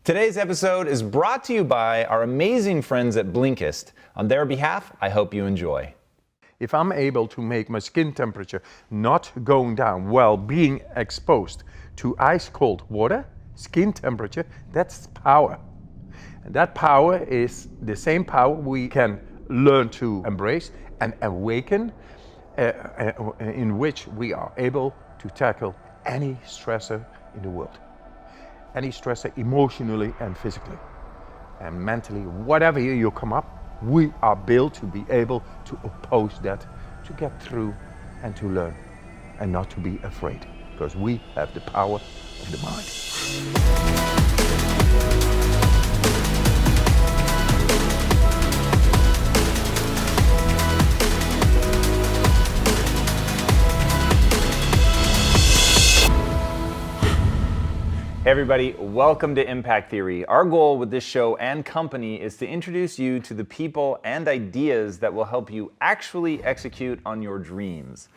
Today's episode is brought to you by our amazing friends at Blinkist. On their behalf, I hope you enjoy. If I'm able to make my skin temperature not going down while being exposed to ice cold water, skin temperature, that's power. And that power is the same power we can learn to embrace and awaken, in which we are able to tackle any stressor in the world. Any stressor emotionally and physically and mentally, whatever you come up, we are built to be able to oppose that, to get through and to learn and not to be afraid, because we have the power of the mind. Hey everybody, welcome to Impact Theory. Our goal with this show and company is to introduce you to the people and ideas that will help you actually execute on your dreams.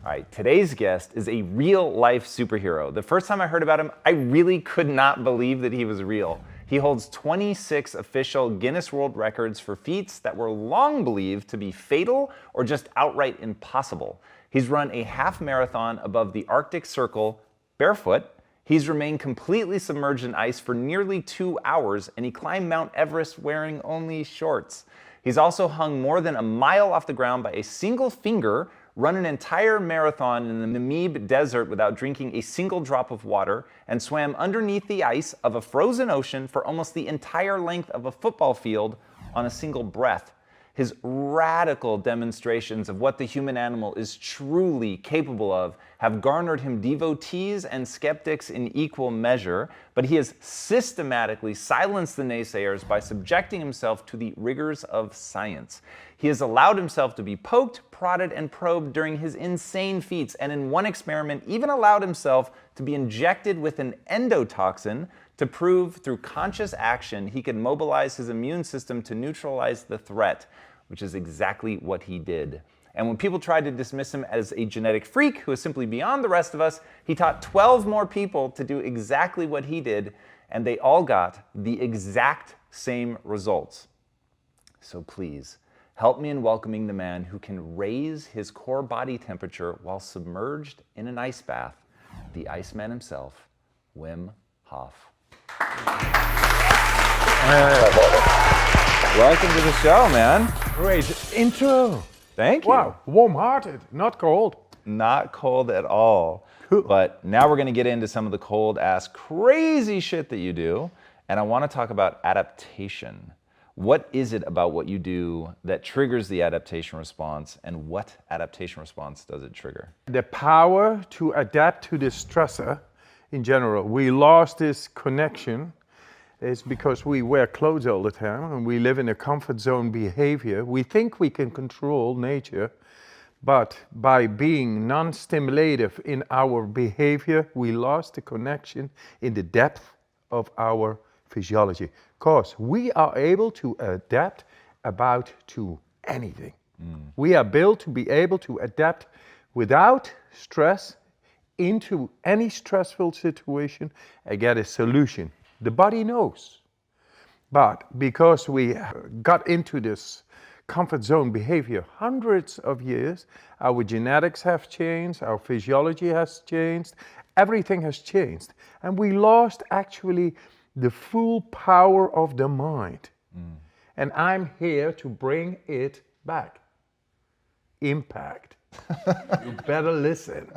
All right, today's guest is a real-life superhero. The first time I heard about him, I really could not believe that he was real. He holds 26 official Guinness World Records for feats that were long believed to be fatal or just outright impossible. He's run a half marathon above the Arctic Circle barefoot. He's remained completely submerged in ice for nearly 2 hours, and he climbed Mount Everest wearing only shorts. He's also hung more than a mile off the ground by a single finger, run an entire marathon in the Namib Desert without drinking a single drop of water, and swam underneath the ice of a frozen ocean for almost the entire length of a football field on a single breath. His radical demonstrations of what the human animal is truly capable of have garnered him devotees and skeptics in equal measure, but he has systematically silenced the naysayers by subjecting himself to the rigors of science. He has allowed himself to be poked, prodded, and probed during his insane feats, and in one experiment even allowed himself to be injected with an endotoxin to prove through conscious action he could mobilize his immune system to neutralize the threat, which is exactly what he did. And when people tried to dismiss him as a genetic freak who is simply beyond the rest of us, he taught 12 more people to do exactly what he did, and they all got the exact same results. So please, help me in welcoming the man who can raise his core body temperature while submerged in an ice bath, the Iceman himself, Wim Hof. Welcome to the show, man. Great intro. Thank you. Wow, warm-hearted, not cold. Not cold at all. Cool. But now we're going to get into some of the cold-ass crazy shit that you do. And I want to talk about adaptation. What is it about what you do that triggers the adaptation response, and what adaptation response does it trigger? The power to adapt to the stressor in general. We lost this connection. It's because we wear clothes all the time and we live in a comfort zone behavior. We think we can control nature, but by being non-stimulative in our behavior, we lost the connection in the depth of our physiology. Because we are able to adapt about to anything. We are built to be able to adapt without stress into any stressful situation and get a solution. The body knows. But because we got into this comfort zone behavior hundreds of years, our genetics have changed, our physiology has changed, everything has changed. And we lost actually the full power of the mind. And I'm here to bring it back. Impact. You better listen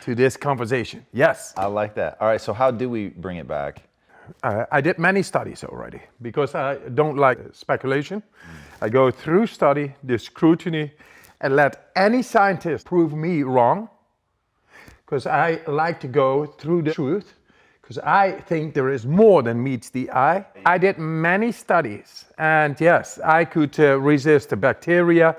to this conversation. Yes. I like that. All right, so how do we bring it back? I did many studies already because I don't like speculation. I go through study, the scrutiny, and let any scientist prove me wrong, because I like to go through the truth, because I think there is more than meets the eye. I did many studies, and yes, I could resist the bacteria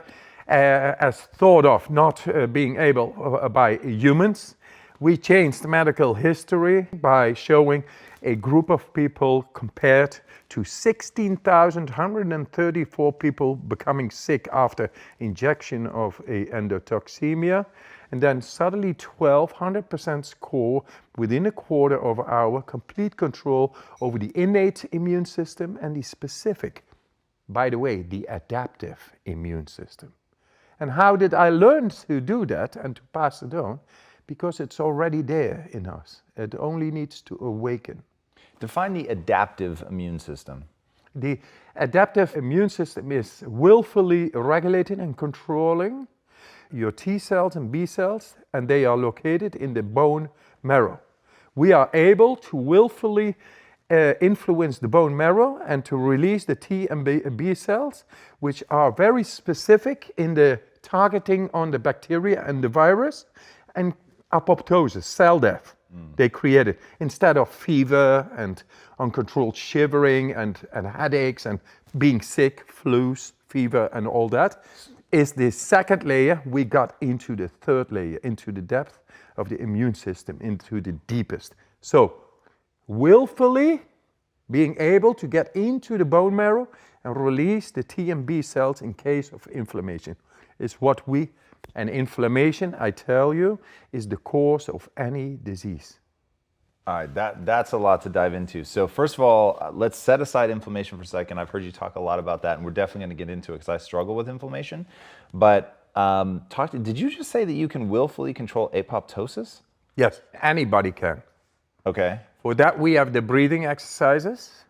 as thought of not being able by humans. We changed medical history by showing a group of people compared to 16,134 people becoming sick after injection of a endotoxemia, and then suddenly 1,200% score within a quarter of an hour, complete control over the innate immune system and the specific, by the way, the adaptive immune system. And how did I learn to do that and to pass it on? Because it's already there in us. It only needs to awaken. Define the adaptive immune system. The adaptive immune system is willfully regulating and controlling your T cells and B cells, and they are located in the bone marrow. We are able to willfully influence the bone marrow and to release the T and B cells, which are very specific in the targeting on the bacteria and the virus, and apoptosis, cell death. They created, instead of fever and uncontrolled shivering and headaches and being sick, flus, fever and all that, is the second layer. We got into the third layer, into the depth of the immune system, into the deepest. So, willfully being able to get into the bone marrow and release the T and B cells in case of inflammation is what we, and inflammation, I tell you, is the cause of any disease. All right, that's a lot to dive into. So first of all, let's set aside inflammation for a second. I've heard you talk a lot about that, and we're definitely going to get into it because I struggle with inflammation. But did you just say that you can willfully control apoptosis? Yes, anybody can. Okay. For that, we have the breathing exercises,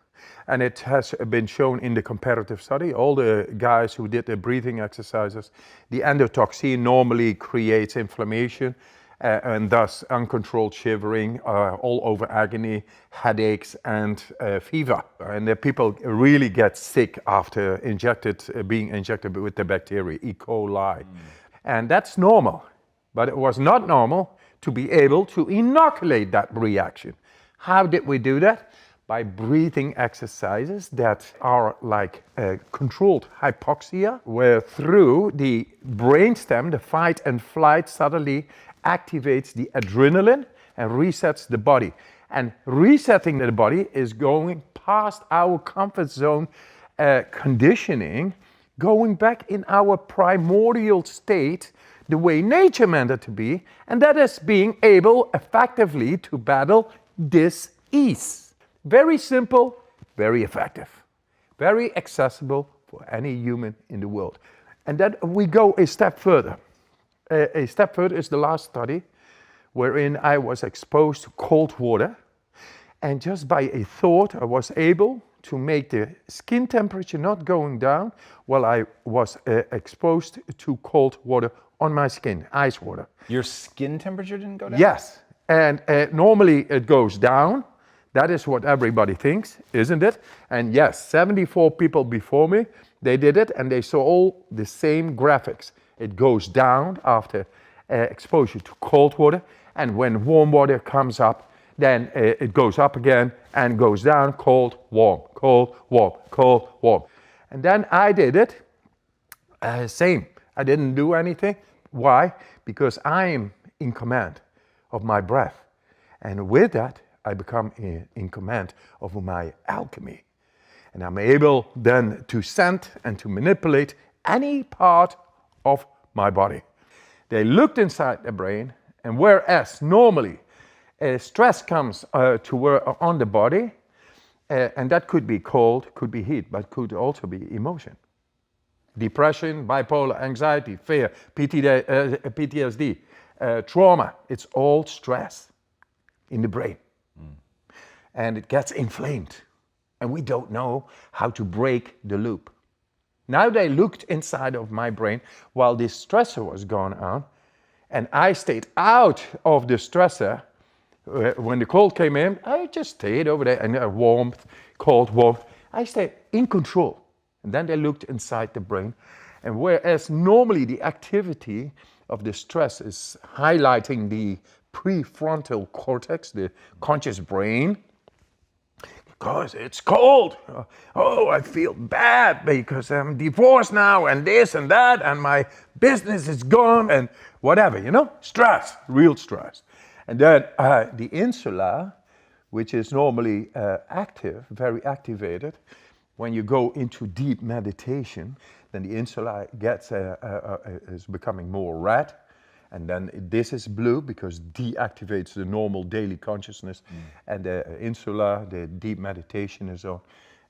and it has been shown in the comparative study. All the guys who did the breathing exercises, the endotoxin normally creates inflammation, and thus uncontrolled shivering, all over agony, headaches, and fever. And the people really get sick after being injected with the bacteria, E. coli. And that's normal. But it was not normal to be able to inoculate that reaction. How did we do that? By breathing exercises that are like controlled hypoxia, where through the brainstem, the fight and flight suddenly activates the adrenaline and resets the body. And resetting the body is going past our comfort zone conditioning, going back in our primordial state, the way nature meant it to be, and that is being able effectively to battle dis-ease. Very simple, very effective, very accessible for any human in the world. And then we go a step further. A step further is the last study wherein I was exposed to cold water, and just by a thought I was able to make the skin temperature not going down while I was exposed to cold water on my skin, ice water. Your skin temperature didn't go down? Yes, and normally it goes down. That is what everybody thinks, isn't it? And yes, 74 people before me, they did it and they saw all the same graphics. It goes down after exposure to cold water, and when warm water comes up, then it goes up again and goes down, cold, warm, cold, warm, cold, warm. And then I did it, same. I didn't do anything. Why? Because I am in command of my breath. And with that, I become in command of my alchemy. And I'm able then to send and to manipulate any part of my body. They looked inside the brain, and whereas normally stress comes on the body, and that could be cold, could be heat, but could also be emotion. Depression, bipolar, anxiety, fear, PTSD, trauma, it's all stress in the brain. And it gets inflamed, and we don't know how to break the loop. Now they looked inside of my brain while this stressor was going on, and I stayed out of the stressor. When the cold came in, I just stayed over there, and warmth, cold, warmth. I stayed in control. And then they looked inside the brain, and whereas normally the activity of the stress is highlighting the prefrontal cortex, the conscious brain, because it's cold. Oh, I feel bad because I'm divorced now and this and that and my business is gone and whatever, stress, real stress. And then the insula which is normally active, very activated. When you go into deep meditation, then the insula is becoming more red, and then this is blue because deactivates the normal daily consciousness, and the insula, the deep meditation is on,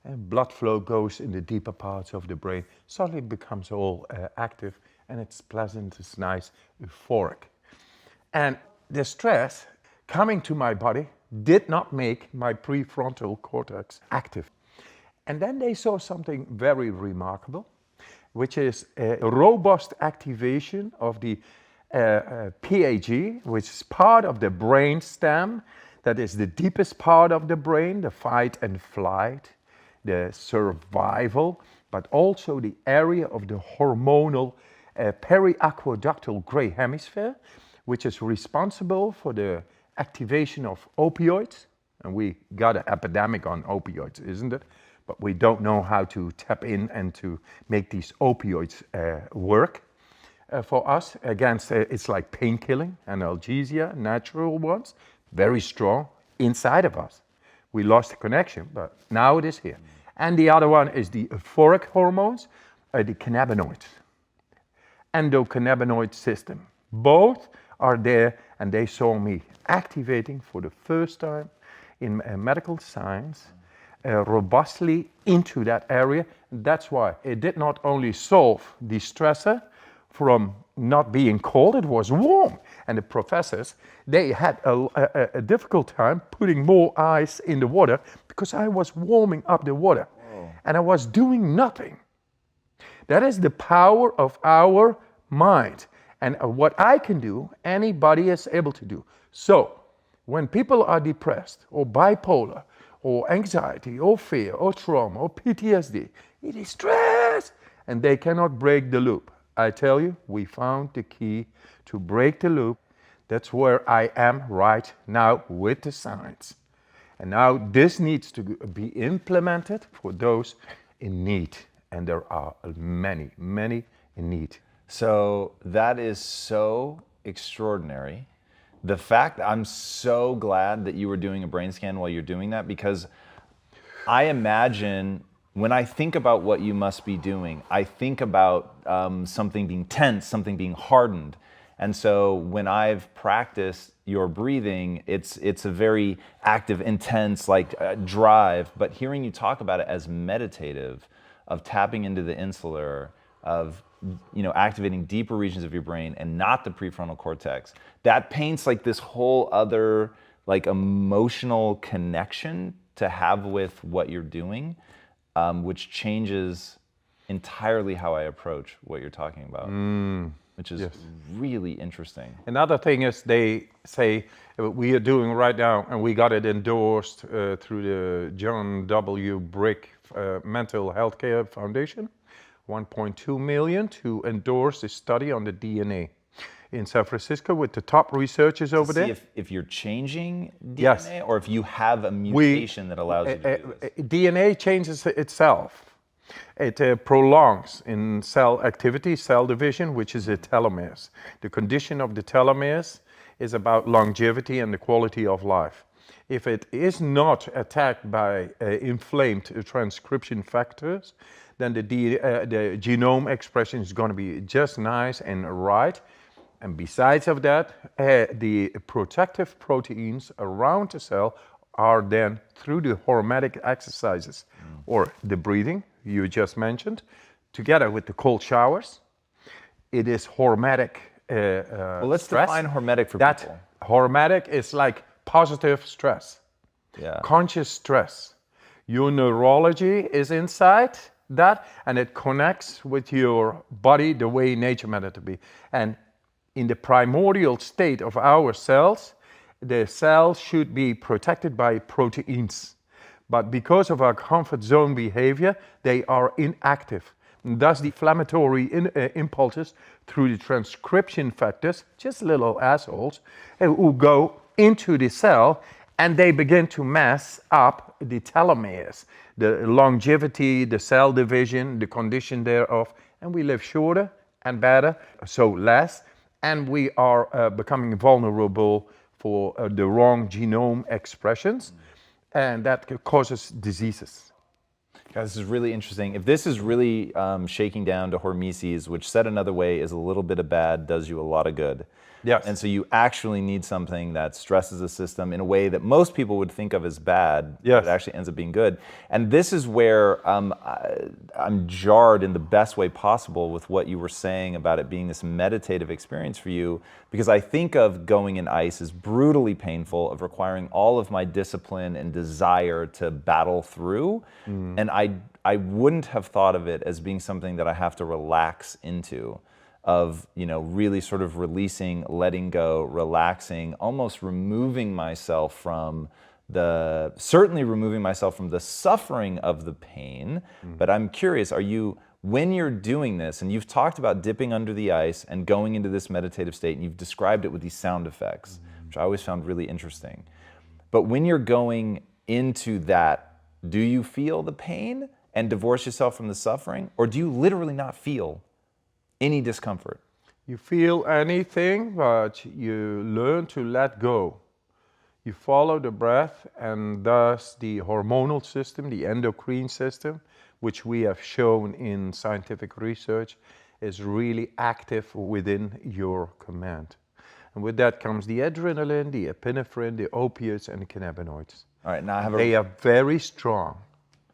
and blood flow goes in the deeper parts of the brain. Suddenly it becomes all active, and it's pleasant, it's nice, euphoric. And the stress coming to my body did not make my prefrontal cortex active. And then they saw something very remarkable, which is a robust activation of the PAG, which is part of the brain stem, that is the deepest part of the brain, the fight and flight, the survival, but also the area of the hormonal periaqueductal gray hemisphere, which is responsible for the activation of opioids. And we got an epidemic on opioids, isn't it? But we don't know how to tap in and to make these opioids work for us. Against, it's like pain killing, analgesia, natural ones, very strong inside of us. We lost the connection, but now it is here. And the other one is the euphoric hormones, the cannabinoids, endocannabinoid system. Both are there, and they saw me activating for the first time in medical science robustly into that area. That's why it did not only solve the stressor from not being cold, it was warm. And the professors, they had a difficult time putting more ice in the water because I was warming up the water. Whoa. And I was doing nothing. That is the power of our mind. And what I can do, anybody is able to do. So, when people are depressed or bipolar or anxiety or fear or trauma or PTSD, it is stress, and they cannot break the loop. I tell you, we found the key to break the loop. That's where I am right now with the science. And now this needs to be implemented for those in need. And there are many, many in need. So that is so extraordinary. The fact, I'm so glad that you were doing a brain scan while you're doing that, because I imagine when I think about what you must be doing, I think about something being tense, something being hardened. And so when I've practiced your breathing, it's a very active, intense, drive. But hearing you talk about it as meditative, of tapping into the insular, of activating deeper regions of your brain and not the prefrontal cortex, that paints this whole other emotional connection to have with what you're doing, which changes entirely how I approach what you're talking about, which is really interesting. Another thing is they say we are doing right now, and we got it endorsed through the John W. Brick Mental Healthcare Foundation, 1.2 million to endorse this study on the DNA in San Francisco with the top researchers over there. If you're changing DNA, yes, or if you have a mutation that allows you to do this. DNA changes itself. It prolongs in cell activity, cell division, which is a telomeres. The condition of the telomeres is about longevity and the quality of life. If it is not attacked by inflamed transcription factors, then the genome expression is going to be just nice and right. And besides of that, the protective proteins around the cell are then, through the hormetic exercises or the breathing you just mentioned, together with the cold showers, it is hormetic well, let's stress. define hormetic for that people. Hormetic is like positive stress, conscious stress. Your neurology is inside that, and it connects with your body the way nature meant it to be. And in the primordial state of our cells, the cells should be protected by proteins. But because of our comfort zone behavior, they are inactive. And thus the inflammatory impulses through the transcription factors, just little assholes, who go into the cell, and they begin to mess up the telomeres, the longevity, the cell division, the condition thereof, and we live shorter and better, so less, and we are becoming vulnerable for the wrong genome expressions. and that causes diseases. Guys, this is really interesting. If this is really shaking down to hormesis, which said another way is a little bit of bad does you a lot of good. Yes. And so you actually need something that stresses the system in a way that most people would think of as bad, Yes. but it actually ends up being good. And this is where I'm jarred in the best way possible with what you were saying about it being this meditative experience for you, because I think of going in ice as brutally painful, of requiring all of my discipline and desire to battle through. And I wouldn't have thought of it as being something that I have to relax into, of, you know, really sort of releasing, letting go, relaxing, almost removing myself from certainly removing myself from the suffering of the pain. But I'm curious, when you're doing this, and you've talked about dipping under the ice and going into this meditative state, and you've described it with these sound effects, which I always found really interesting. But when you're going into that, do you feel the pain and divorce yourself from the suffering? Or do you literally not feel any discomfort? You feel anything, but you learn to let go. You follow the breath, and thus the hormonal system, the endocrine system, which we have shown in scientific research, is really active within your command. And with that comes the adrenaline, the epinephrine, the opiates, and the cannabinoids. All right, now They are very strong.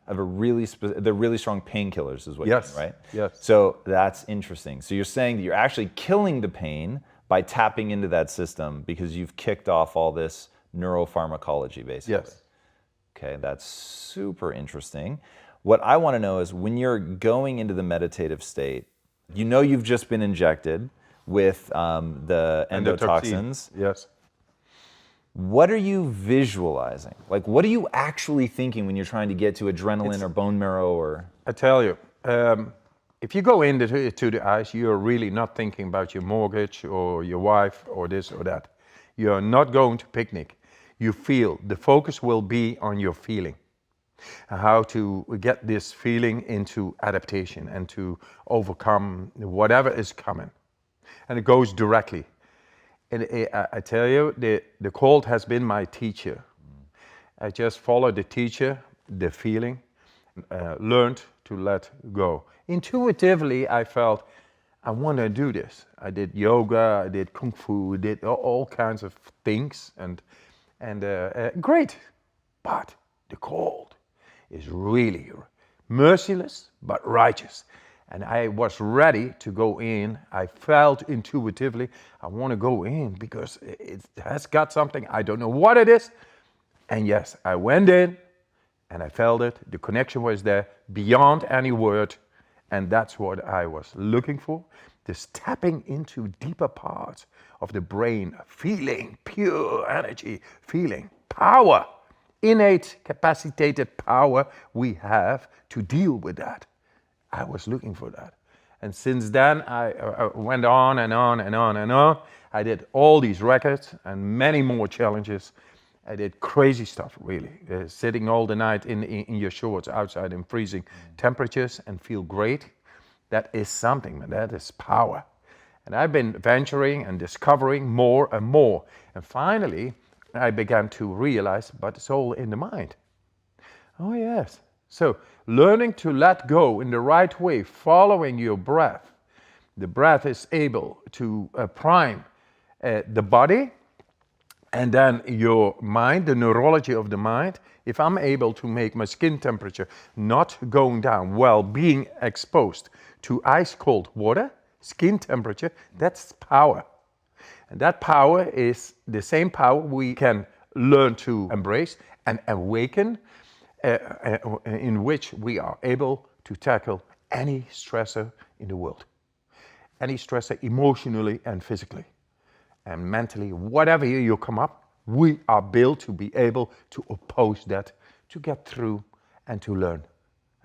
they're really strong painkillers, is what Yes, you mean, right? yes. So that's interesting. So you're saying that you're actually killing the pain by tapping into that system because you've kicked off all this neuropharmacology, basically. Yes. Okay, that's super interesting. What I want to know is, when you're going into the meditative state, you know you've just been injected with the endotoxins. Yes. What are you visualizing? Like, what are you actually thinking when you're trying to get to adrenaline or bone marrow or? I tell you, if you go into the ice, you're really not thinking about your mortgage or your wife or this or that. You're not going to picnic. You feel, the focus will be on your feeling. How to get this feeling into adaptation and to overcome whatever is coming. And it goes directly. And I tell you, the cold has been my teacher. I just followed the teacher, the feeling, learned to let go. Intuitively, I felt, I want to do this. I did yoga, I did kung fu, I did all kinds of things, and great. But the cold is really merciless but righteous. And I was ready to go in. I felt intuitively, I want to go in because it has got something. I don't know what it is. And yes, I went in and I felt it. The connection was there beyond any word. And that's what I was looking for. This tapping into deeper parts of the brain, feeling pure energy, feeling power, innate capacitated power we have to deal with that. I was looking for that. And since then, I went on and on and on and on. I did all these records and many more challenges. I did crazy stuff, really. Sitting all the night in your shorts outside in freezing temperatures and feel great. That is something, man. That is power. And I've been venturing and discovering more and more. And finally, I began to realize, but it's all in the mind. Oh, yes. So learning to let go in the right way, following your breath. The breath is able to prime the body and then your mind, the neurology of the mind. If I'm able to make my skin temperature not going down while being exposed to ice cold water, skin temperature, that's power. And that power is the same power we can learn to embrace and awaken, in which we are able to tackle any stressor in the world. Any stressor emotionally and physically and mentally, whatever you come up, we are built to be able to oppose that, to get through and to learn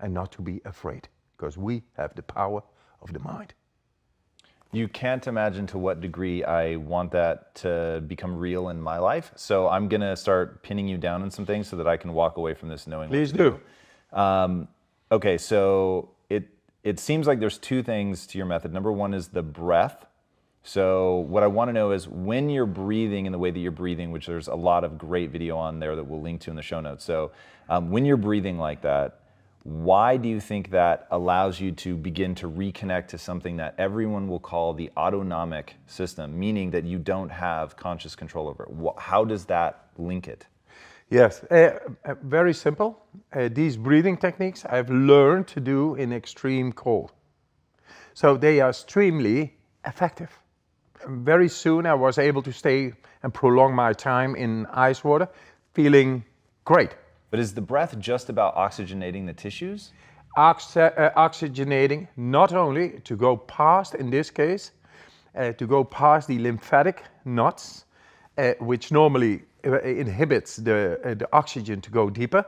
and not to be afraid, because we have the power of the mind. You can't imagine to what degree I want that to become real in my life. So I'm going to start pinning you down on some things so that I can walk away from this knowing. Please do. Okay, so it seems like there's two things to your method. Number one is the breath. So what I want to know is when you're breathing in the way that you're breathing, which there's a lot of great video on there that we'll link to in the show notes. So when you're breathing like that, why do you think that allows you to begin to reconnect to something that everyone will call the autonomic system, meaning that you don't have conscious control over it? How does that link it? Yes, very simple. These breathing techniques I've learned to do in extreme cold. So they are extremely effective. Very soon I was able to stay and prolong my time in ice water, feeling great. But is the breath just about oxygenating the tissues? Oxygenating, not only to go past, in this case, to go past the lymphatic knots, which normally inhibits the oxygen to go deeper.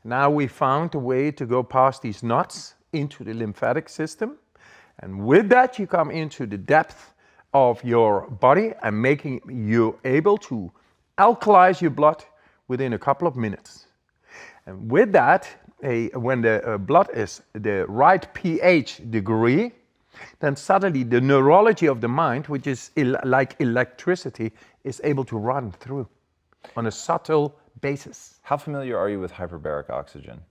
Now we found a way to go past these knots into the lymphatic system. And with that, you come into the depth of your body and making you able to alkalize your blood within a couple of minutes. And with that, when the blood is the right pH degree, then suddenly the neurology of the mind, which is like electricity, is able to run through on a subtle basis. How familiar are you with hyperbaric oxygen?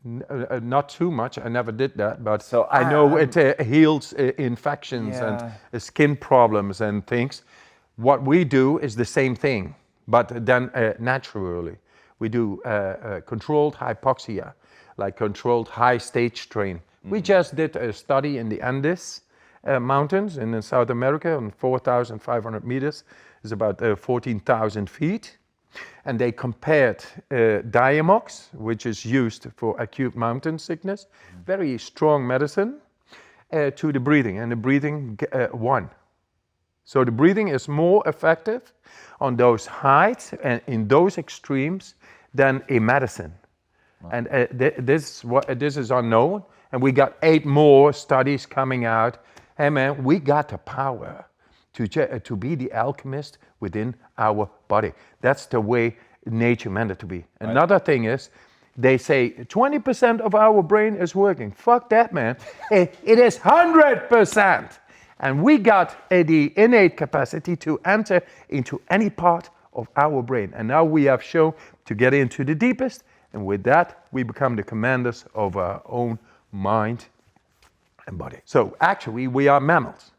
Not too much. I never did that, but So I know it heals infections and skin problems and things. What we do is the same thing, but then naturally. We do controlled hypoxia, like controlled high stage strain. We just did a study in the Andes mountains in South America on 4,500 meters. It's about 14,000 feet. And they compared Diamox, which is used for acute mountain sickness, very strong medicine, to the breathing. And the breathing won. So the breathing is more effective on those heights and in those extremes than a medicine. Wow. And this is unknown. And we got 8 more studies coming out. Hey man, we got the power to be the alchemist within our body. That's the way nature meant it to be. Right. Another thing is, they say 20% of our brain is working. Fuck that, man. It is 100%. And we got the innate capacity to enter into any part of our brain. And now we have shown to get into the deepest. And with that, we become the commanders of our own mind and body. So actually, we are mammals.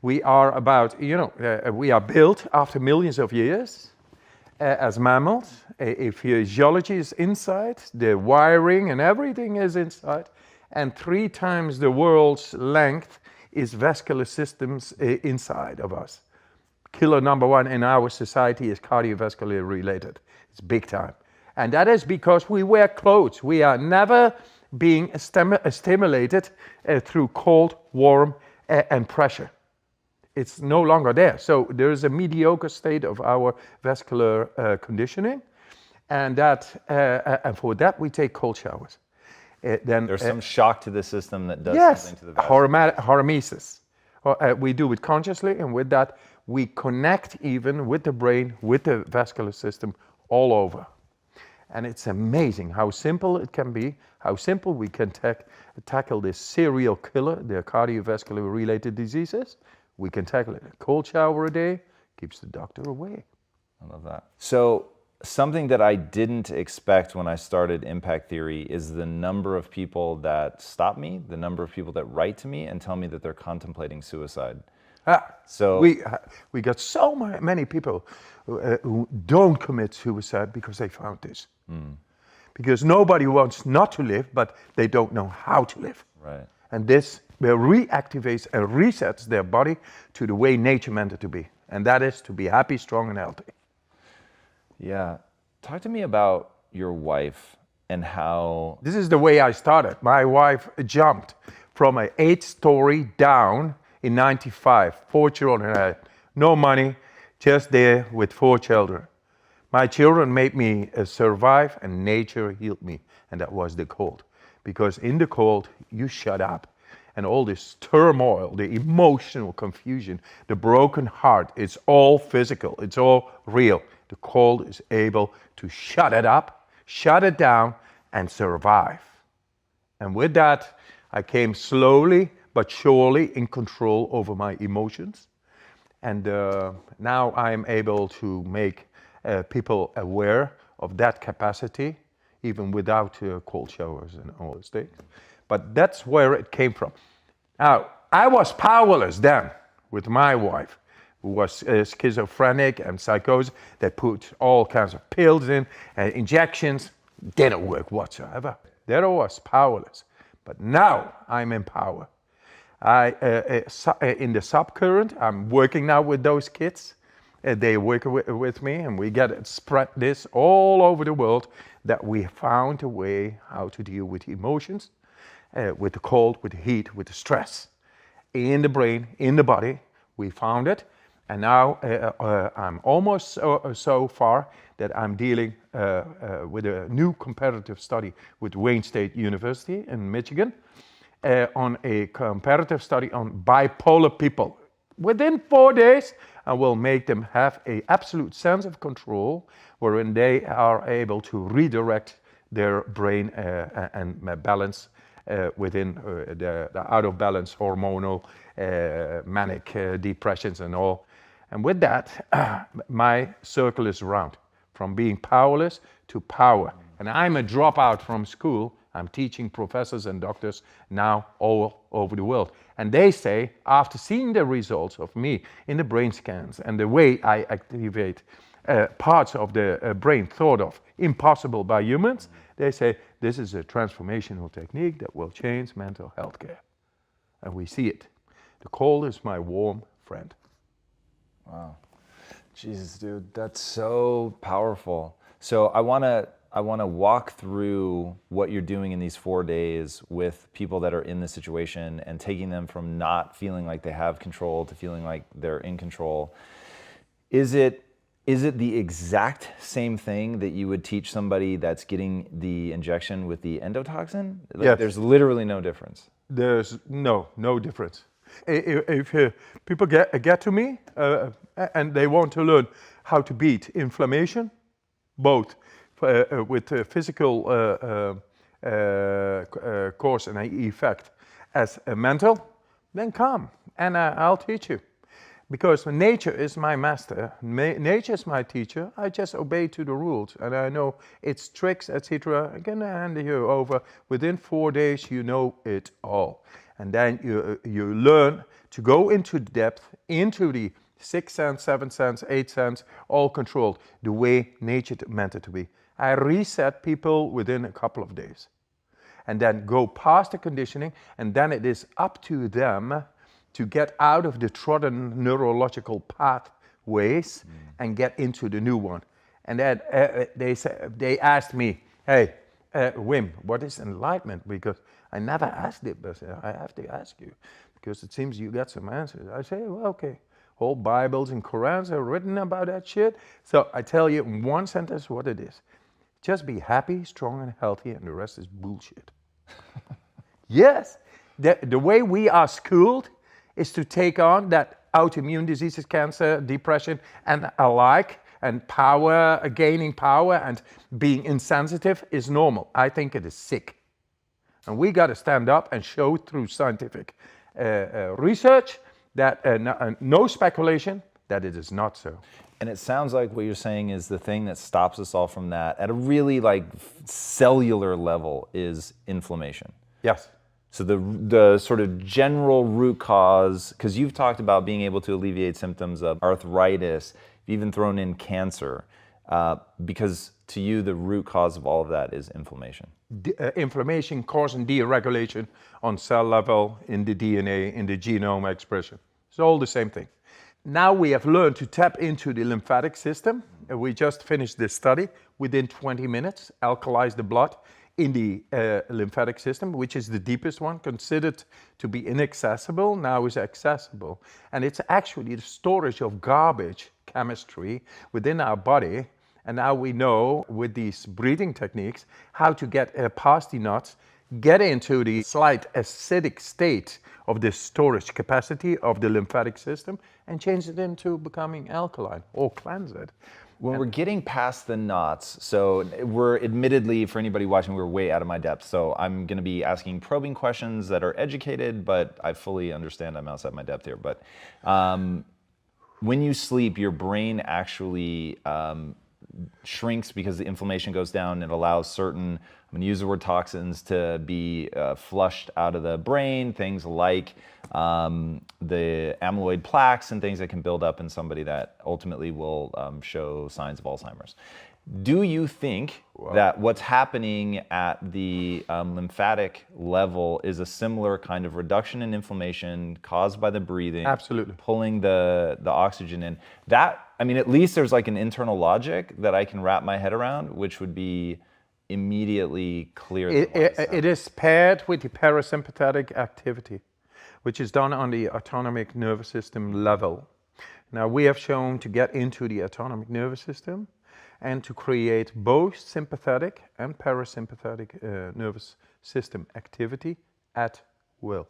We are about, we are built after millions of years as mammals. If physiology is inside, the wiring and everything is inside. And 3 times the world's length is vascular systems inside of us. Killer number 1 in our society is cardiovascular related. It's big time. And that is because we wear clothes. We are never being stimulated through cold, warm, and pressure. It's no longer there. So there is a mediocre state of our vascular conditioning. And for that, we take cold showers. Then there's some shock to the system that does something to the vascular. Hormesis. We do it consciously, and with that, we connect even with the brain, with the vascular system all over. And it's amazing how simple it can be, how simple we can tackle this serial killer, the cardiovascular related diseases. We can tackle it. A cold shower a day keeps the doctor away. I love that. So something that I didn't expect when I started Impact Theory is the number of people that stop me, the number of people that write to me and tell me that they're contemplating suicide. So we got so many people who don't commit suicide because they found this. Because nobody wants not to live, but they don't know how to live. Right. And this reactivates and resets their body to the way nature meant it to be. And that is to be happy, strong, and healthy. Yeah. Talk to me about your wife and how... This is the way I started. My wife jumped from an 8-story down in 95. 4 children. I had no money, just there with 4 children. My children made me survive, and nature healed me. And that was the cold. Because in the cold, you shut up. And all this turmoil, the emotional confusion, the broken heart, it's all physical. It's all real. The cold is able to shut it up, shut it down, and survive. And with that, I came slowly but surely in control over my emotions. And now I am able to make people aware of that capacity, even without cold showers and all those things. But that's where it came from. Now, I was powerless then with my wife, who was schizophrenic and psychosis. They put all kinds of pills in, injections, didn't work whatsoever. There I was powerless. But now I'm in power. In the subcurrent, I'm working now with those kids. They work with me, and we get spread this all over the world, that we found a way how to deal with emotions, with the cold, with the heat, with the stress. In the brain, in the body, we found it. And now I'm almost so far that I'm dealing with a new comparative study with Wayne State University in Michigan, on a comparative study on bipolar people. Within 4 days, I will make them have an absolute sense of control, wherein they are able to redirect their brain and balance within the out of balance hormonal manic depressions and all. And with that, my circle is round, from being powerless to power. And I'm a dropout from school. I'm teaching professors and doctors now all over the world. And they say, after seeing the results of me in the brain scans and the way I activate parts of the brain thought of impossible by humans, they say, this is a transformational technique that will change mental health care. And we see it. The cold is my warm friend. Wow. Jesus, dude, that's so powerful. So I want to walk through what you're doing in these 4 days with people that are in this situation and taking them from not feeling like they have control to feeling like they're in control. Is it the exact same thing that you would teach somebody that's getting the injection with the endotoxin? Like, yes. There's literally no difference. There's no difference. If people get to me and they want to learn how to beat inflammation, both with physical cause and effect as a mental, then come and I'll teach you. Because nature is my master, nature is my teacher. I just obey to the rules, and I know its tricks, etc. I'm gonna hand you over. Within 4 days, you know it all, and then you learn to go into depth, into the 6th sense, 7th sense, 8th sense, all controlled the way nature meant it to be. I reset people within a couple of days, and then go past the conditioning, and then it is up to them to get out of the trodden neurological pathways and get into the new one. And then they asked me, hey, Wim, what is enlightenment? Because I never asked it, but I have to ask you, because it seems you got some answers. I say, well, okay, whole Bibles and Qurans are written about that shit. So I tell you in one sentence what it is. Just be happy, strong, and healthy, and the rest is bullshit. Yes, the way we are schooled is to take on that autoimmune diseases, cancer, depression, and alike, and power, gaining power, and being insensitive is normal. I think it is sick. And we got to stand up and show through scientific research that no speculation that it is not so. And it sounds like what you're saying is the thing that stops us all from that at a really like cellular level is inflammation. Yes. So the sort of general root cause, because you've talked about being able to alleviate symptoms of arthritis, you've even thrown in cancer, because to you the root cause of all of that is inflammation. Inflammation causing deregulation on cell level, in the DNA, in the genome expression. It's all the same thing. Now we have learned to tap into the lymphatic system. We just finished this study. Within 20 minutes, alkalize the blood in the lymphatic system, which is the deepest one, considered to be inaccessible, now is accessible. And it's actually the storage of garbage chemistry within our body. And now we know with these breathing techniques how to get past the nuts, get into the slight acidic state of the storage capacity of the lymphatic system and change it into becoming alkaline or cleanse it. When we're getting past the knots, so we're admittedly, for anybody watching, we're way out of my depth. So I'm going to be asking probing questions that are educated, but I fully understand I'm outside my depth here. But when you sleep, your brain actually shrinks because the inflammation goes down. It allows certain, I'm going to use the word toxins, to be flushed out of the brain, things like the amyloid plaques and things that can build up in somebody that ultimately will show signs of Alzheimer's. Do you think that what's happening at the lymphatic level is a similar kind of reduction in inflammation caused by the breathing? Absolutely. Pulling the oxygen in. That, I mean, at least there's like an internal logic that I can wrap my head around, which would be immediately clear. It is paired with the parasympathetic activity, which is done on the autonomic nervous system level. Now, we have shown to get into the autonomic nervous system and to create both sympathetic and parasympathetic nervous system activity at will.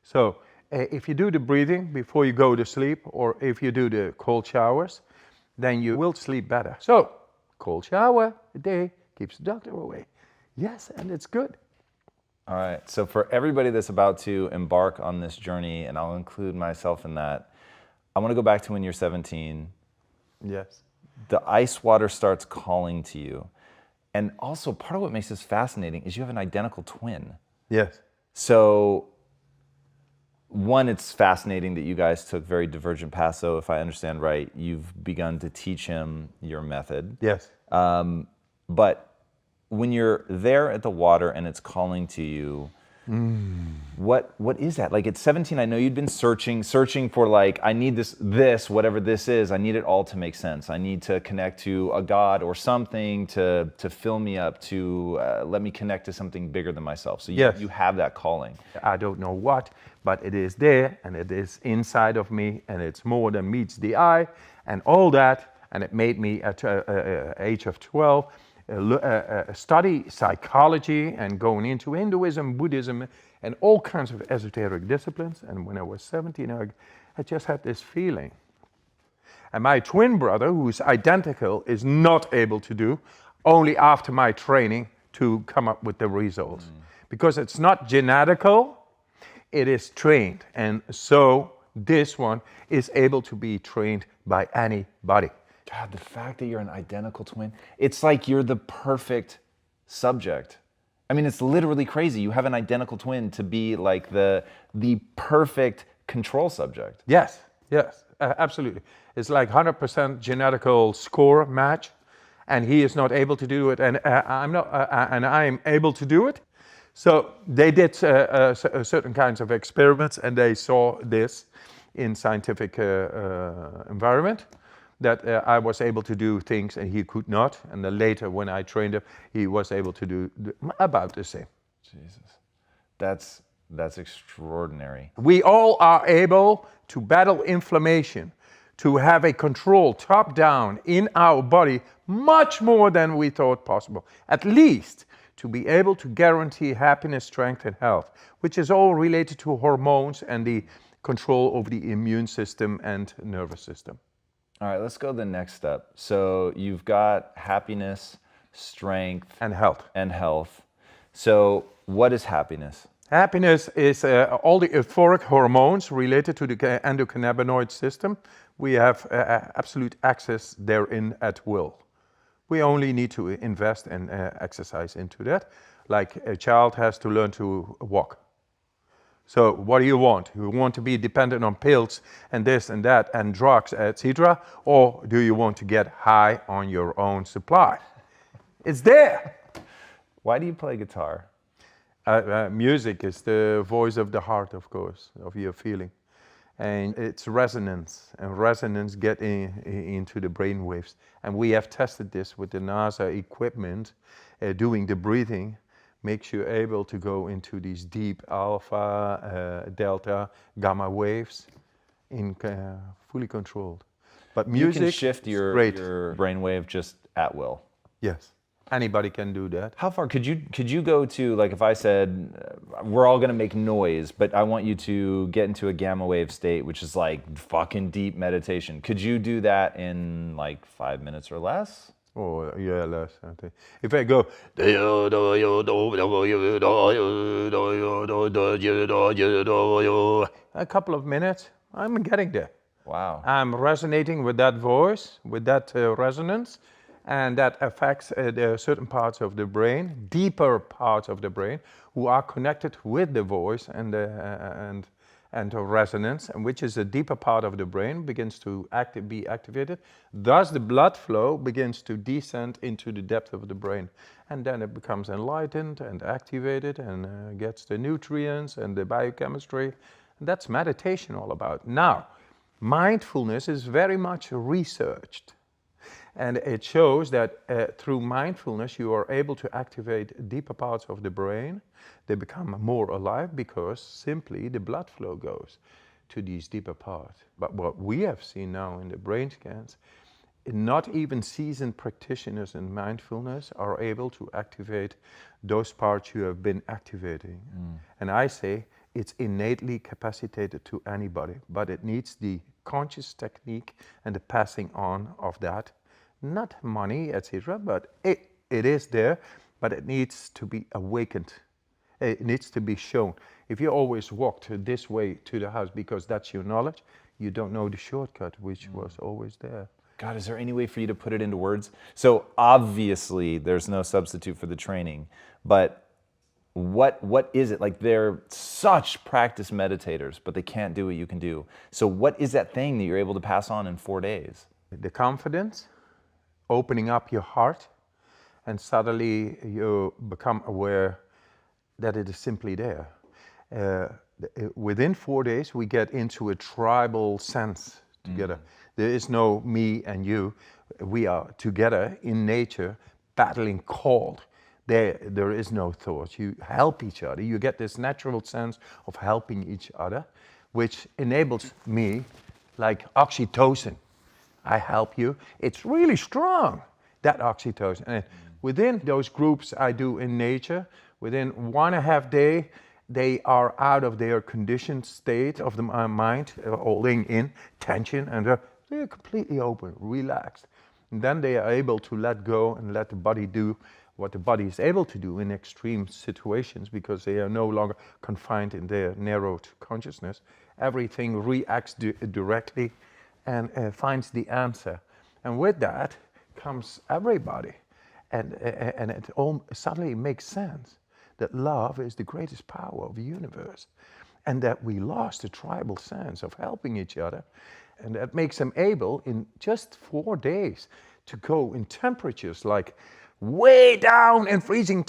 So if you do the breathing before you go to sleep, or if you do the cold showers, then you will sleep better. So cold shower a day keeps the doctor away. Yes, and it's good. All right, so for everybody that's about to embark on this journey, and I'll include myself in that, I want to go back to when you're 17. Yes. The ice water starts calling to you. And also, part of what makes this fascinating is you have an identical twin. Yes. So, one, it's fascinating that you guys took very divergent paths. So, if I understand right, you've begun to teach him your method. Yes. But when you're there at the water and it's calling to you, what is that? Like at 17, I know you'd been searching for like, I need this, whatever this is, I need it all to make sense. I need to connect to a God or something to fill me up, to let me connect to something bigger than myself. So you have that calling. I don't know what, but it is there and it is inside of me and it's more than meets the eye and all that. And it made me at age of 12 study psychology and going into Hinduism, Buddhism, and all kinds of esoteric disciplines. And when I was 17, I just had this feeling. And my twin brother, who's identical, is not able to do, only after my training to come up with the results. Because it's not genetical, it is trained. And so this one is able to be trained by anybody. God, the fact that you're an identical twin, it's like you're the perfect subject. I mean, it's literally crazy. You have an identical twin to be like the perfect control subject. Yes, absolutely. It's like 100% genetical score match, and he is not able to do it, and I'm not, and I am able to do it. So they did certain kinds of experiments, and they saw this in scientific environment. That I was able to do things and he could not. And then later when I trained him, he was able to do about the same. Jesus, that's extraordinary. We all are able to battle inflammation, to have a control top down in our body much more than we thought possible. At least to be able to guarantee happiness, strength and health, which is all related to hormones and the control over the immune system and nervous system. All right, let's go to the next step. So you've got happiness, strength, and health. So what is happiness? Happiness is all the euphoric hormones related to the endocannabinoid system. We have absolute access therein at will. We only need to invest and exercise into that. Like a child has to learn to walk. So what do you want? You want to be dependent on pills and this and that and drugs, etc. Or do you want to get high on your own supply? It's there. Why do you play guitar? Music is the voice of the heart, of course, of your feeling. And it's resonance, and resonance get into the brain waves. And we have tested this with the NASA equipment, doing the breathing. Makes you able to go into these deep alpha, delta, gamma waves in fully controlled. But music, you can shift your brainwave just at will. Yes. Anybody can do that. How far could you go to, like if I said, we're all gonna make noise, but I want you to get into a gamma wave state, which is like fucking deep meditation. Could you do that in like 5 minutes or less? Oh, yeah, less. I think. If I go, a couple of minutes, I'm getting there. Wow. I'm resonating with that voice, with that resonance, and that affects there are certain parts of the brain, deeper parts of the brain, who are connected with the voice and the resonance, and which is a deeper part of the brain, begins to be activated. Thus, the blood flow begins to descend into the depth of the brain, and then it becomes enlightened and activated, and gets the nutrients and the biochemistry. And that's meditation all about. Now, mindfulness is very much researched. And it shows that through mindfulness, you are able to activate deeper parts of the brain. They become more alive because simply the blood flow goes to these deeper parts. But what we have seen now in the brain scans, not even seasoned practitioners in mindfulness are able to activate those parts you have been activating. And I say it's innately capacitated to anybody, but it needs the conscious technique and the passing on of that. Not money, etc., but it is there, but it needs to be awakened. It needs to be shown. If you always walked this way to the house because that's your knowledge, you don't know the shortcut, which was always there. God, is there any way for you to put it into words? So obviously there's no substitute for the training, but what is it? Like they're such practiced meditators, but they can't do what you can do. So what is that thing that you're able to pass on in 4 days? The confidence, opening up your heart, and suddenly you become aware that it is simply there. Within 4 days, we get into a tribal sense together. There is no me and you. We are together in nature, battling cold. There is no thought. You help each other. You get this natural sense of helping each other, which enables me, like oxytocin. I help you. It's really strong, that oxytocin. And within those groups I do in nature, within 1.5 days, they are out of their conditioned state of the mind, holding in tension, and they're completely open, relaxed. And then they are able to let go and let the body do what the body is able to do in extreme situations, because they are no longer confined in their narrowed consciousness. Everything reacts directly and finds the answer. And with that comes everybody. And it all suddenly makes sense that love is the greatest power of the universe, and that we lost the tribal sense of helping each other. And that makes them able in just 4 days to go in temperatures like way down in freezing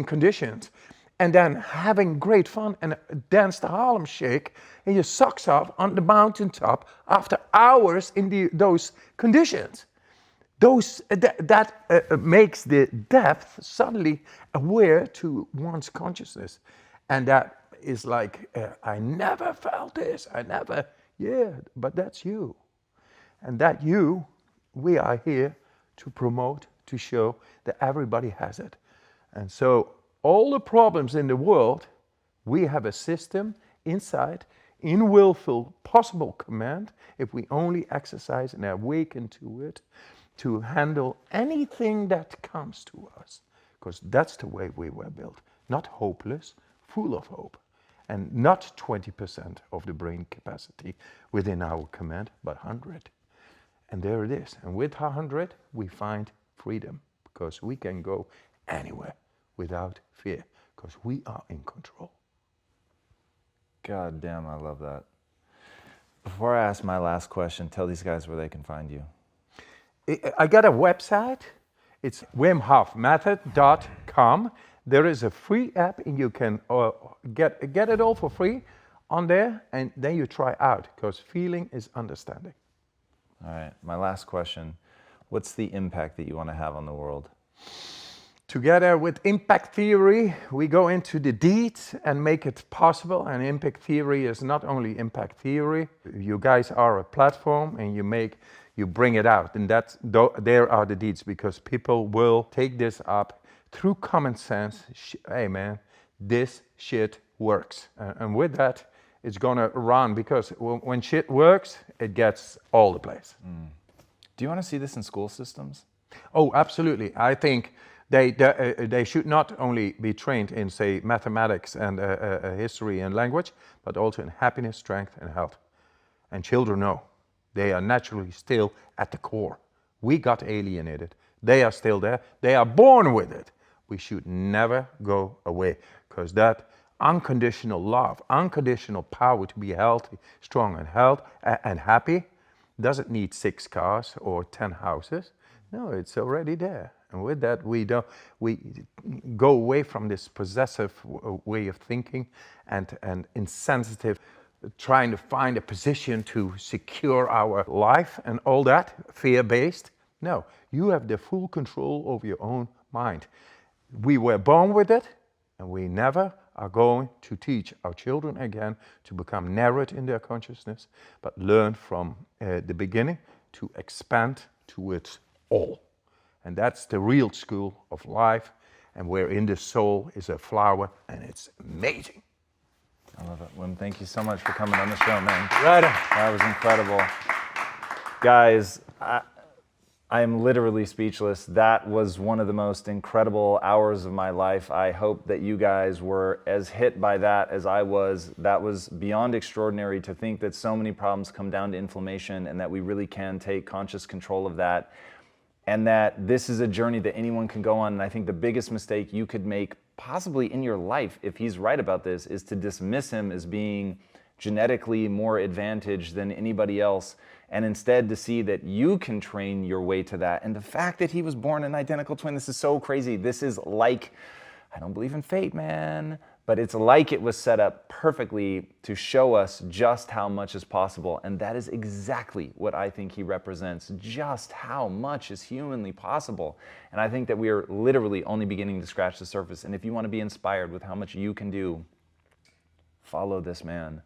conditions, and then having great fun and dance the Harlem Shake and your socks off on the mountaintop after hours in those conditions. That makes the depth suddenly aware to one's consciousness. And that is like, I never felt this, but that's you. And that you, we are here to promote, to show that everybody has it. And so all the problems in the world, we have a system inside, in willful, possible command, if we only exercise and awaken to it, to handle anything that comes to us. Because that's the way we were built. Not hopeless, full of hope. And not 20% of the brain capacity within our command, but 100. And there it is. And with 100, we find freedom, because we can go anywhere without fear, because we are in control. God damn, I love that. Before I ask my last question, tell these guys where they can find you. I got a website. It's wimhofmethod.com. There is a free app, and you can get it all for free on there, and then you try out, because feeling is understanding. All right, my last question. What's the impact that you want to have on the world? Together with impact theory, we go into the deeds and make it possible. And impact theory is not only impact theory. You guys are a platform, and you make you bring it out, and there are the deeds, because people will take this up through common sense. Hey man, this shit works, and with that, it's gonna run, because when shit works, it gets all the place. Do you want to see this in school systems? Oh, absolutely. I think they should not only be trained in, say, mathematics and history and language, but also in happiness, strength, and health. And children know. They are naturally still at the core. We got alienated. They are still there. They are born with it. We should never go away, because that unconditional love, unconditional power to be healthy, strong, and happy doesn't need 6 cars or 10 houses. No, it's already there. And with that, we go away from this possessive way of thinking and insensitive, trying to find a position to secure our life and all that, fear-based. No, you have the full control over your own mind. We were born with it, and we never are going to teach our children again to become narrowed in their consciousness, but learn from the beginning to expand to its all. And that's the real school of life, and wherein the soul is a flower, and it's amazing. I love it. Wim, thank you so much for coming on the show, man. Right. That was incredible. Guys, I am literally speechless. That was one of the most incredible hours of my life. I hope that you guys were as hit by that as I was. That was beyond extraordinary, to think that so many problems come down to inflammation, and that we really can take conscious control of that. And that this is a journey that anyone can go on. And I think the biggest mistake you could make possibly in your life, if he's right about this, is to dismiss him as being genetically more advantaged than anybody else, and instead to see that you can train your way to that. And the fact that he was born an identical twin, this is so crazy. This is like, I don't believe in fate, man, but it's like it was set up perfectly to show us just how much is possible. And that is exactly what I think he represents, just how much is humanly possible. And I think that we are literally only beginning to scratch the surface. And if you want to be inspired with how much you can do, follow this man,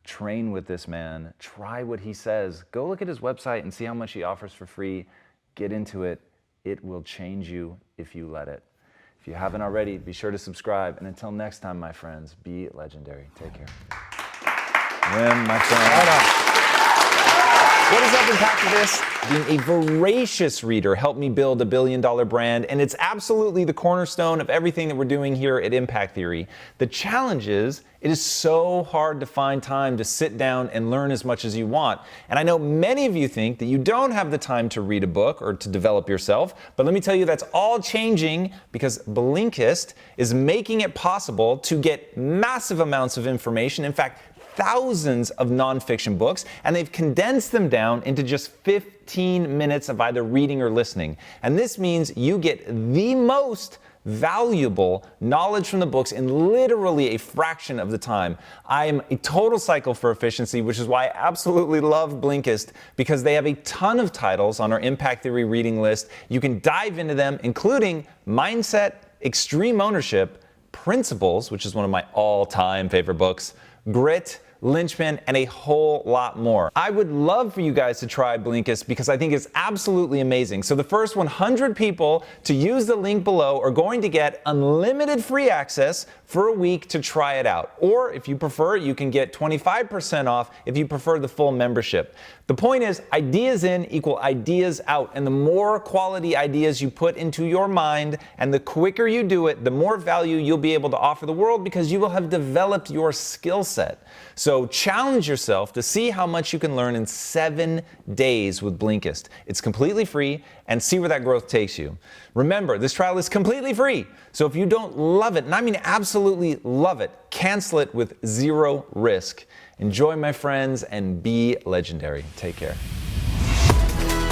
train with this man, try what he says. Go look at his website and see how much he offers for free. Get into it. It will change you if you let it. If you haven't already, be sure to subscribe. And until next time, my friends, be legendary. Take care. Wim, my friend. What has helped impact this? Being a voracious reader helped me build a billion-dollar brand, and it's absolutely the cornerstone of everything that we're doing here at Impact Theory. The challenge is, it is so hard to find time to sit down and learn as much as you want. And I know many of you think that you don't have the time to read a book or to develop yourself, but let me tell you, that's all changing, because Blinkist is making it possible to get massive amounts of information. In fact, thousands of nonfiction books, and they've condensed them down into just 15 minutes of either reading or listening. And this means you get the most valuable knowledge from the books in literally a fraction of the time. I am a total cycle for efficiency, which is why I absolutely love Blinkist, because they have a ton of titles on our Impact Theory reading list. You can dive into them, including Mindset, Extreme Ownership, Principles, which is one of my all-time favorite books, Grit, Linchpin, and a whole lot more. I would love for you guys to try Blinkist, because I think it's absolutely amazing. So the first 100 people to use the link below are going to get unlimited free access for a week to try it out. Or if you prefer, you can get 25% off if you prefer the full membership. The point is, ideas in equal ideas out, and the more quality ideas you put into your mind and the quicker you do it, the more value you'll be able to offer the world, because you will have developed your skill set. So challenge yourself to see how much you can learn in 7 days with Blinkist. It's completely free, and see where that growth takes you. Remember, this trial is completely free. So if you don't love it, and I mean absolutely love it, cancel it with 0 risk. Enjoy, my friends, and be legendary. Take care.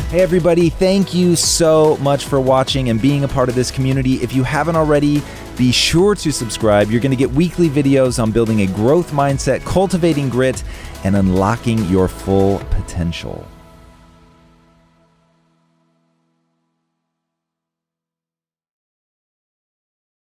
Hey everybody, thank you so much for watching and being a part of this community. If you haven't already, be sure to subscribe. You're going to get weekly videos on building a growth mindset, cultivating grit, and unlocking your full potential.